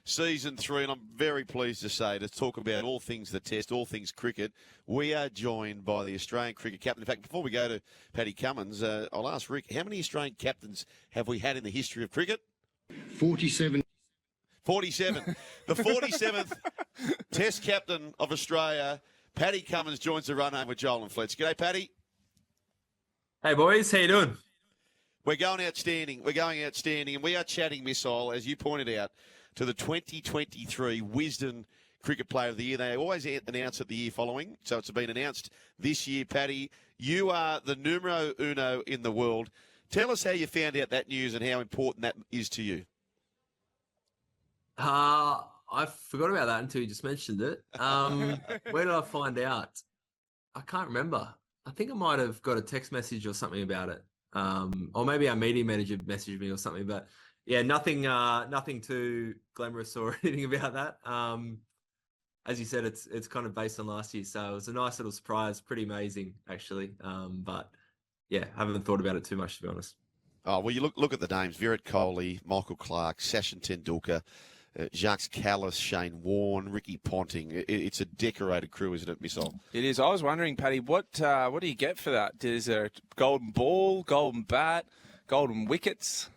Season 3, and I'm very pleased to say, to talk about all things the Test, all things cricket, we are joined by the Australian cricket captain. In fact, before we go to Paddy Cummins, I'll ask Rick, how many Australian captains have we had in the history of cricket? 47. 47. The 47th Test captain of Australia, Paddy Cummins, joins the run home with Joel and Fletch. G'day, Paddy. Hey, boys. How you doing? We're going outstanding. And we are chatting, Missile, as you pointed out, to the 2023 Wisden Cricket Player of the Year. They always announce it the year following, so it's been announced this year. Paddy, you are the numero uno in the world. Tell us how you found out that news and how important that is to you. I forgot about that until you just mentioned it. Where did I find out? I can't remember. I think I might have got a text message or something about it. Or maybe our media manager messaged me or something, but yeah, nothing too glamorous or anything about that. As you said, it's kind of based on last year, so it was a nice little surprise, pretty amazing actually. But yeah, haven't thought about it too much, to be honest. Oh well, you look at the names: Virat Kohli, Michael Clarke, Sachin Tendulkar, Jacques Kallis, Shane Warne, Ricky Ponting. It's a decorated crew, isn't it, Missile? It is. I was wondering, Paddy, what do you get for that? Is there a golden ball, golden bat, golden wickets?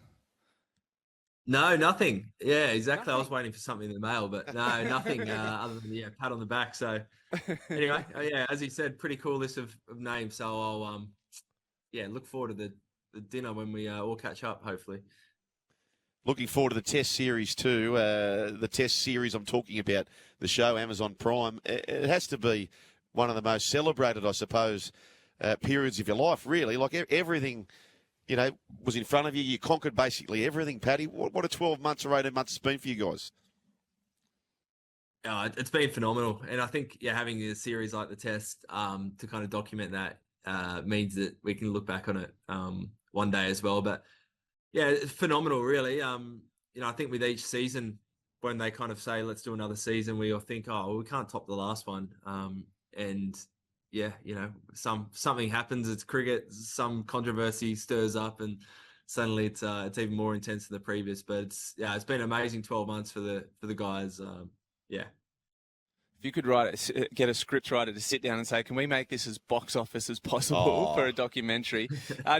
No, nothing. Yeah, exactly. Nothing. I was waiting for something in the mail, but no, nothing other than pat on the back. So anyway, yeah, as you said, pretty cool list of names. So I'll look forward to the dinner when we all catch up, hopefully. Looking forward to the Test series too. The Test series I'm talking about, the show Amazon Prime. It has to be one of the most celebrated, I suppose, periods of your life. Really, like everything, was in front of you. You conquered basically everything, Paddy. What a 12 months or 18 months it's been for you guys. It's been phenomenal, and I think having a series like the Test to kind of document that means that we can look back on it one day as well. But yeah, it's phenomenal, really. I think with each season, when they kind of say, let's do another season, we all think, oh, well, we can't top the last one. And yeah, something happens. It's cricket. Some controversy stirs up, and suddenly it's even more intense than the previous. But it's been an amazing 12 months for the guys. If you could get a script writer to sit down and say, can we make this as box office as possible for a documentary?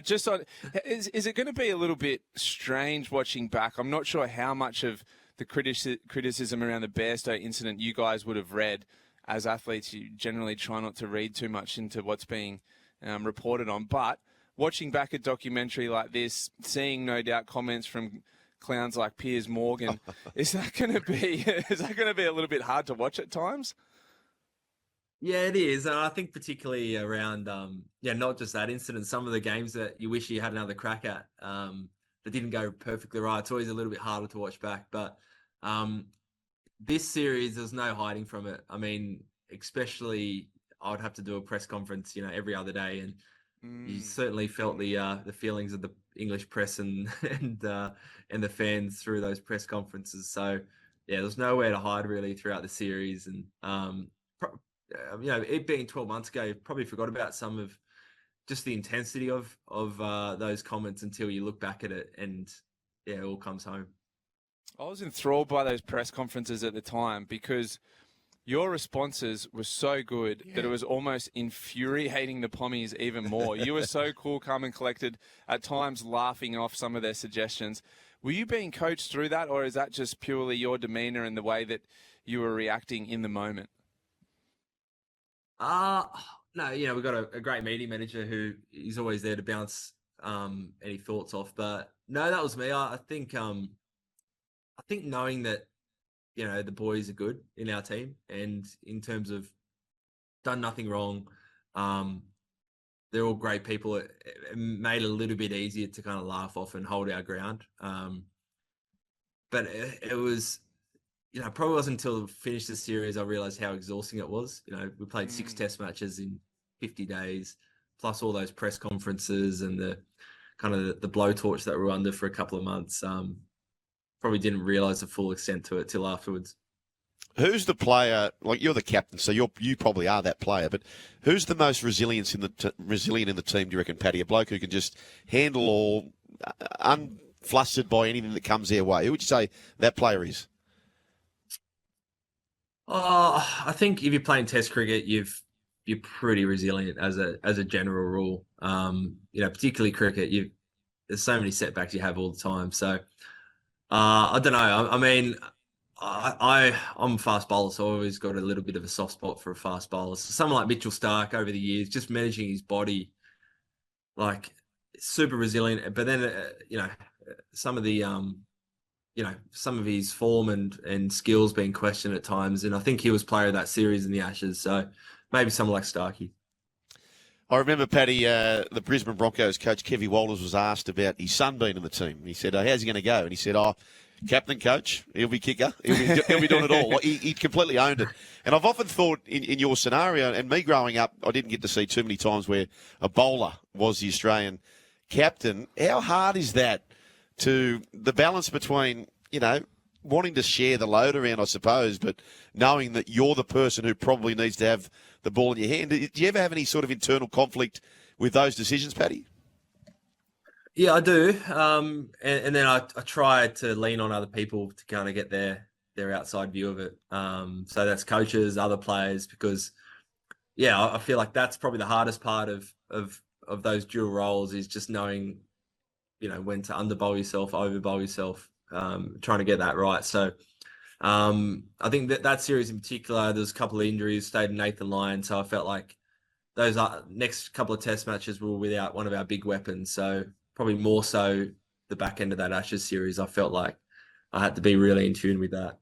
Is it going to be a little bit strange watching back? I'm not sure how much of the criticism around the Bairstow incident you guys would have read. As athletes, you generally try not to read too much into what's being reported on. But watching back a documentary like this, seeing no doubt comments from clowns like Piers Morgan, is that going to be a little bit hard to watch at times? Yeah, it is. And I think particularly around not just that incident, some of the games that you wish you had another crack at that didn't go perfectly right. It's always a little bit harder to watch back. But this series, there's no hiding from it. I mean, especially I would have to do a press conference, every other day, and you certainly felt the feelings of the English press and the fans through those press conferences. So yeah, there's nowhere to hide really throughout the series, and it being 12 months ago, you probably forgot about some of just the intensity of those comments until you look back at it, and it all comes home. I was enthralled by those press conferences at the time because your responses were so good that it was almost infuriating the Pommies even more. You were so cool, calm and collected, at times laughing off some of their suggestions. Were you being coached through that, or is that just purely your demeanour and the way that you were reacting in the moment? No, we've got a great media manager who is always there to bounce any thoughts off. But no, that was me. I think knowing that, the boys are good in our team, and in terms of done nothing wrong, they're all great people. It made it a little bit easier to kind of laugh off and hold our ground. But it was, probably wasn't until I finished the series I realized how exhausting it was. We played 6 test matches in 50 days, plus all those press conferences and the kind of the blowtorch that we were under for a couple of months. Probably didn't realise the full extent to it till afterwards. Who's the player? Like, you're the captain, so you probably are that player. But who's the most resilient in the team? Do you reckon, Paddy? A bloke who can just handle all, unflustered by anything that comes their way. Who would you say that player is? I think if you're playing Test cricket, you're pretty resilient as a general rule. Particularly cricket, there's so many setbacks you have all the time. So I don't know. I mean, I'm a fast bowler, so I've always got a little bit of a soft spot for a fast bowler. So someone like Mitchell Starc over the years, just managing his body, like super resilient. But then, some of the, some of his form and skills being questioned at times. And I think he was player of that series in the Ashes. So maybe someone like Starkey. I remember, Paddy, the Brisbane Broncos coach, Kevy Walters, was asked about his son being in the team. He said, how's he going to go? And he said, captain, coach, he'll be kicker. He'll be doing it all. He completely owned it. And I've often thought in your scenario, and me growing up, I didn't get to see too many times where a bowler was the Australian captain. How hard is that to the balance between, wanting to share the load around, I suppose, but knowing that you're the person who probably needs to have the ball in your hand? Do you ever have any sort of internal conflict with those decisions, Paddy? Yeah, I do. And then I try to lean on other people to kind of get their outside view of it. So that's coaches, other players, because, I feel like that's probably the hardest part of those dual roles is just knowing, when to underbowl yourself, overbowl yourself, trying to get that right. So I think that series in particular, there's a couple of injuries, stayed in Nathan Lyon. So I felt like those next couple of test matches were without one of our big weapons. So probably more so the back end of that Ashes series, I felt like I had to be really in tune with that.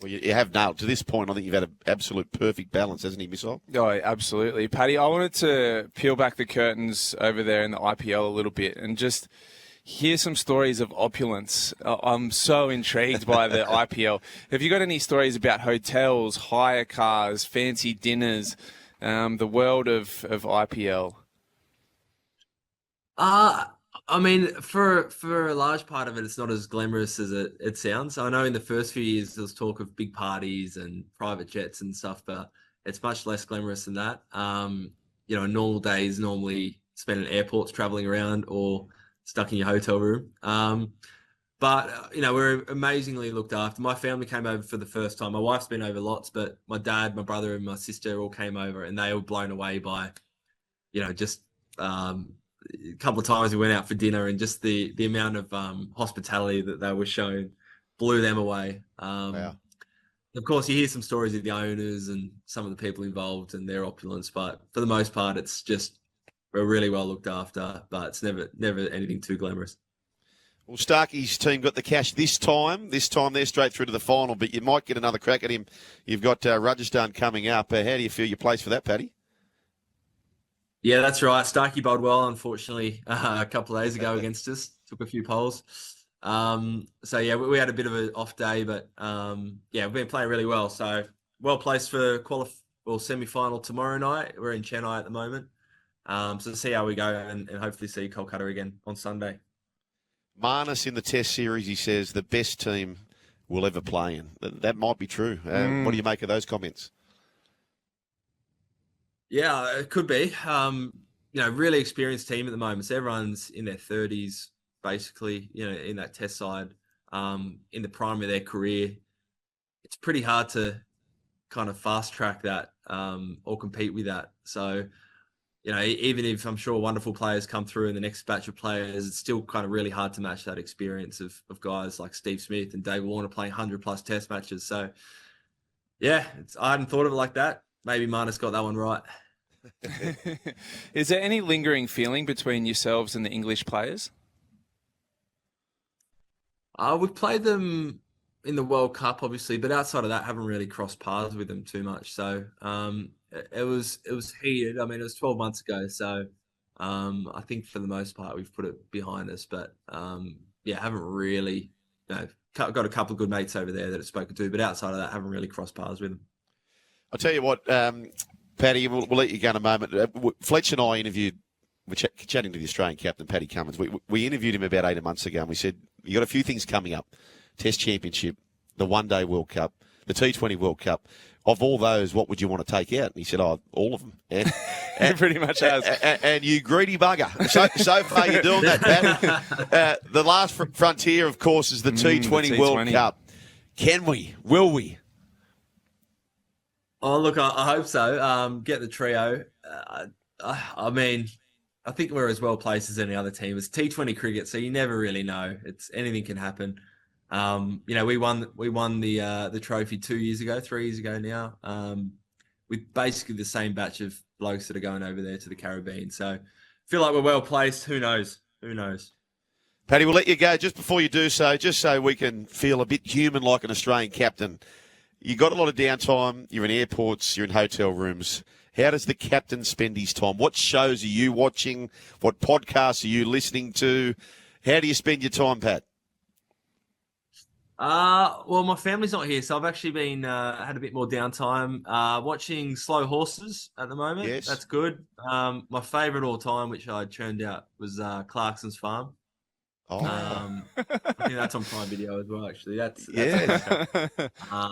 Well, you have nailed to this point. I think you've had an absolute perfect balance, hasn't he, Missile? Oh, absolutely. Paddy, I wanted to peel back the curtains over there in the IPL a little bit and just hear some stories of opulence. I'm so intrigued by the IPL. Have you got any stories about hotels, hire cars, fancy dinners, the world of IPL? I mean, for a large part of it, it's not as glamorous as it sounds. I know in the first few years, there was talk of big parties and private jets and stuff, but it's much less glamorous than that. Normal days normally spent in airports traveling around or stuck in your hotel room. But we're amazingly looked after. My family came over for the first time. My wife's been over lots, but my dad, my brother, and my sister all came over, and they were blown away by, just a couple of times we went out for dinner, and just the amount of hospitality that they were shown blew them away. Wow. Of course, you hear some stories of the owners and some of the people involved and their opulence, but for the most part, it's just we're really well looked after, but it's never anything too glamorous. Well, Starkey's team got the cash this time. This time they're straight through to the final, but you might get another crack at him. You've got Rajasthan coming up. How do you feel your place for that, Paddy? Yeah, that's right. Starkey bowled well, unfortunately, a couple of days ago against us. Took a few poles. We had a bit of an off day, but we've been playing really well. So well placed for semi-final tomorrow night. We're in Chennai at the moment. So see how we go and hopefully see Kolkata again on Sunday. Marnus in the Test series, he says, the best team we'll ever play in. That might be true. What do you make of those comments? Yeah, it could be. Really experienced team at the moment. So everyone's in their 30s, basically, in that Test side, in the prime of their career. It's pretty hard to kind of fast track that or compete with that. So, even if I'm sure wonderful players come through in the next batch of players, it's still kind of really hard to match that experience of guys like Steve Smith and Dave Warner playing 100+ Test matches. So, I hadn't thought of it like that. Maybe Marnus got that one right. Is there any lingering feeling between yourselves and the English players? We've played them in the World Cup, obviously, but outside of that, haven't really crossed paths with them too much. So it was heated. I mean, it was 12 months ago. So I think for the most part, we've put it behind us. But haven't really, got a couple of good mates over there that I've spoken to. But outside of that, haven't really crossed paths with them. I'll tell you what, Paddy, we'll let you go in a moment. Fletch and I we're chatting to the Australian captain, Pat Cummins. We interviewed him about 18 months ago, and we said, you got a few things coming up. Test Championship, the One Day World Cup, the T20 World Cup. Of all those, what would you want to take out? And he said, all of them. And pretty much has. And you greedy bugger. So far you're doing that, Pat. The last frontier, of course, is the T20 World Cup. Can we? Will we? Oh, look, I hope so. Get the trio. I mean, I think we're as well placed as any other team. It's T20 cricket, so you never really know. It's anything can happen. We won the trophy 3 years ago now. With basically the same batch of blokes that are going over there to the Caribbean. So I feel like we're well placed. Who knows? Paddy, we'll let you go just before you do so, just so we can feel a bit human like an Australian captain. You got a lot of downtime. You're in airports. You're in hotel rooms. How does the captain spend his time? What shows are you watching? What podcasts are you listening to? How do you spend your time, Pat? Well, my family's not here, so I've actually been had a bit more downtime watching Slow Horses at the moment. Yes. That's good. My favourite all time, which I churned out, was Clarkson's Farm. Oh, I think that's on Prime Video as well. Actually, that's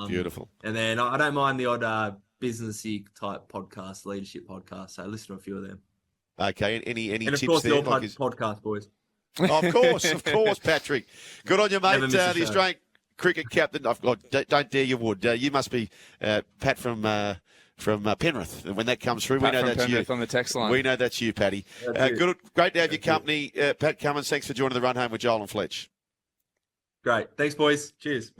beautiful. And then I don't mind the odd businessy type podcast, leadership podcast. So I listen to a few of them. Okay, any And of tips course, there? your podcast, boys. Of course, Patrick. Good on you, mate. Never miss a The show. Australian cricket captain. Don't dare you would. You must be Pat from Penrith. And when that comes through, Pat we know from that's Penrith you. on the text line. We know that's you, Paddy. That's it. Great to have your That's company, Pat Cummins. Thanks for joining the run home with Joel and Fletch. Great. Thanks, boys. Cheers.